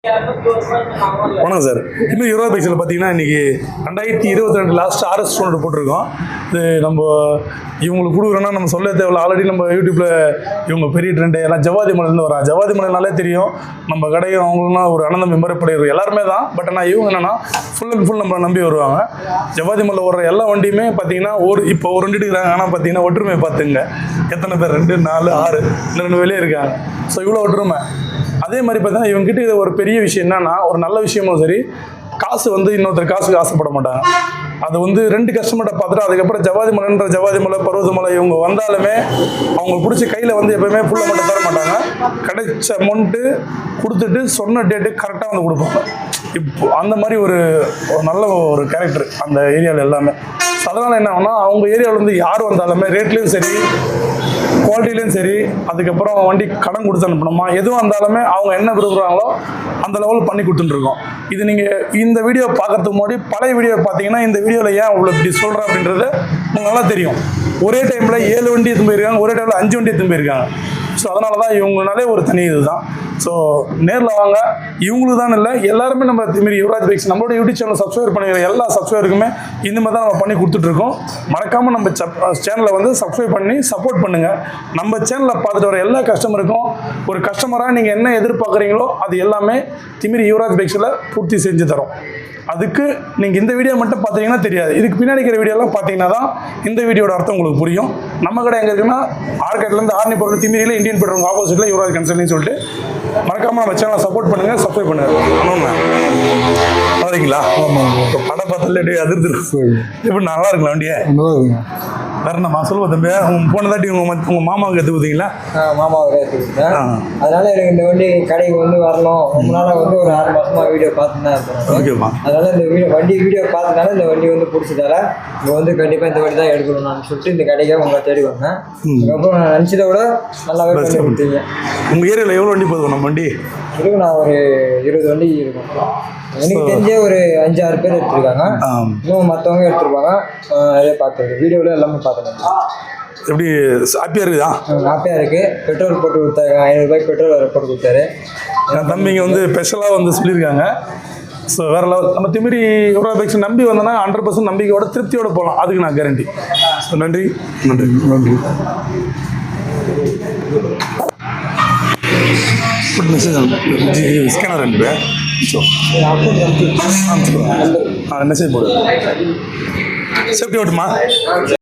வணக்கம் சார். இன்னும் 20 பைக்ஸில் பார்த்தீங்கன்னா இன்றைக்கி 2022 லாஸ்ட் ஆர்எஸ் ஒன்று போட்டிருக்கோம். இது நம்ம இவங்களுக்கு கொடுக்குறோன்னா நம்ம சொல்ல தேவையில்ல. ஆல்ரெடி நம்ம யூடியூப்பில் இவங்க பெரிய ட்ரெண்டு எல்லாம் ஜவாதி மலையிலேருந்து வராங்க. ஜவாதி மலைனாலே தெரியும் நம்ம கடையும் அவங்களுக்குலாம் ஒரு அனந்தம் மெம்பரப்படையிறது எல்லாருமே தான். பட் ஆனால் இவங்க என்னென்னா ஃபுல் அண்ட் ஃபுல் நம்மளை நம்பி வருவாங்க. ஜவாதி மலை வர்ற எல்லா வண்டியுமே பார்த்தீங்கன்னா இப்போ ஒரு வண்டி எடுக்கிறாங்க. ஆனால் பார்த்தீங்கன்னா ஒற்றுமை பார்த்துங்க எத்தனை பேர் 2, 4, 6 2 வெளியே இருக்காங்க. ஸோ இவ்வளோ ஒற்றுமை. அதே மாதிரி பார்த்தீங்கன்னா இவங்ககிட்ட இது ஒரு பெரிய விஷயம் என்னன்னா, ஒரு நல்ல விஷயமும் சரி, காசு இன்னொருத்தர் காசுக்கு ஆசைப்பட மாட்டாங்க. அது 2 கஸ்டமர்கிட்ட பார்த்துட்டு அதுக்கப்புறம் ஜவாதி மலை பருவதமலை இவங்க வந்தாலுமே அவங்க பிடிச்சி கையில் எப்போயுமே ஃபுல்லாக மட்டும் தர மாட்டாங்க. கிடைச்ச அமௌண்ட்டு கொடுத்துட்டு சொன்ன டேட்டு கரெக்டாக கொடுப்பாங்க. இப்போ அந்த மாதிரி ஒரு நல்ல ஒரு கேரக்டர் அந்த ஏரியாவில் எல்லாமே. அதனால் என்ன ஆகுனா, அவங்க ஏரியாவில் யார் வந்தாலுமே ரேட்லேயும் சரி, குவாலிட்டிலையும் சரி, அதுக்கப்புறம் வண்டி கடன் கொடுத்து அனுப்பணுமா, எதுவும் இருந்தாலுமே அவங்க என்ன விரும்புகிறாங்களோ அந்த லெவல் பண்ணி கொடுத்துட்டுருக்கோம். இது நீங்கள் இந்த வீடியோ பார்க்குறதுக்கு முன்னாடி பழைய வீடியோ பார்த்தீங்கன்னா இந்த வீடியோவில் ஏன் அவ்வளோ இப்படி சொல்கிறேன் அப்படின்றது உங்களுக்கு நல்லா தெரியும். ஒரே டைமில் 7 வண்டி எடுத்து போயிருக்காங்க, ஒரே டைமில் 5 வண்டி எடுத்து போயிருக்காங்க. ஸோ அதனால தான் இவங்கனாலே ஒரு தனி இது தான். ஸோ நேரில் வாங்க. இவங்களுக்கு தான் இல்லை, எல்லாருமே நம்ம இதுமாரி யுவராஜ் பைக்ஸ் நம்மளோட யூடியூப் சேனல் சப்ஸ்கிரைப் பண்ணிக்கிற எல்லா சப்ஸ்கிரைபருக்குமே இந்த மாதிரி தான் நம்ம பண்ணி கொடுத்துட்ருக்கோம். மறக்காமல் நம்ம சேனலை சப்ஸ்கிரைப் பண்ணி சப்போர்ட் பண்ணுங்கள். நம்ம சேனலை பார்த்துட்டு வர எல்லா கஸ்டமருக்கும் ஒரு கஸ்டமராக நீங்கள் என்ன எதிர்பார்க்குறீங்களோ அது எல்லாமே திமிரி யுவராஜ் பைக்ஸில் பூர்த்தி செஞ்சு தரோம். அதுக்கு நீங்கள் இந்த வீடியோ மட்டும் பார்த்தீங்கன்னா தெரியாது. இதுக்கு பின்னாடி இருக்கிற வீடியோலாம் பார்த்தீங்கன்னா தான் இந்த வீடியோட அர்த்தம் உங்களுக்கு புரியும். நம்ம கடை எங்கே இருக்குன்னா ஆர்கேட்லேருந்து ஆர்னி பொருள் திமிரியில் இந்தியன் பெட்ரோல் ஆப்போசிட்டில் யுவராஜ் கன்சல்ட்னு சொல்லிட்டு மறக்காமல் நம்ம சேனலை சப்போர்ட் பண்ணுங்கள், சப்ஸ்கிரைப் பண்ணுங்கள். சரிங்களா? படம் பார்த்தாலே அதிர்ந்து எப்படி நல்லா இருக்கலாம் வண்டியே வேற நம்ம சொல்லுவோம் தம்பி. போன தாட்டி உங்கள் மாமாவுக்கு எடுத்து கொடுத்தீங்களா? மாமாவுக்கு எடுத்து கொடுத்தேன். அதனால எனக்கு இந்த வண்டி கடைக்கு வரணும். ரொம்ப நாளாக ஒரு 6 மாதமாக வீடியோ பார்த்து தான் இருக்கேன். ஓகேப்பா. அதனால இந்த வீடியோ பார்த்ததுனால இந்த வண்டி பிடிச்சதால இங்கே கண்டிப்பாக இந்த வண்டி தான் எடுக்கணும் நான் சொல்லிட்டு இந்த கடைக்காக உங்களை தேடி வந்தேன். அதுக்கப்புறம் நான் நினச்சதை விட நல்லாவே பண்ணி கொடுத்தீங்க. உங்கள் ஏரியாவில் எவ்வளோ வண்டி போதும் நம்ம வண்டி? இருக்கும், நான் ஒரு 20 வண்டி இருக்கும். எனக்கு தெரிஞ்சே ஒரு 5-6 பேர் எடுத்துருக்காங்க. இன்னும் மற்றவங்க எடுத்துருப்பாங்க. அதே பார்த்துருக்கு வீடியோவில் எல்லாமே பார்த்துருக்கேன். எப்படி ஹாப்பியாக இருக்குதா? ஹாப்பியாக இருக்குது. பெட்ரோல் போட்டு கொடுத்தாங்க, 500 ரூபாய்க்கு பெட்ரோல் போட்டு கொடுத்தாரு. என் தம்பிங்க ஸ்பெஷலாக சொல்லியிருக்காங்க. ஸோ வேறு லெவல். நம்ம திமிரி யுவராஜ் பைக்ஸ் நம்பி வந்தோன்னா 100% நம்பிக்கையோட திருப்தியோட போகலாம். அதுக்கு நான் கேரண்டி. ஸோ நன்றி. மெசேஜ் ஸ்கேனர் அனுப்பு. ஸோ மெசேஜ் போடு. சேஃப்டி ஓட்டுமா?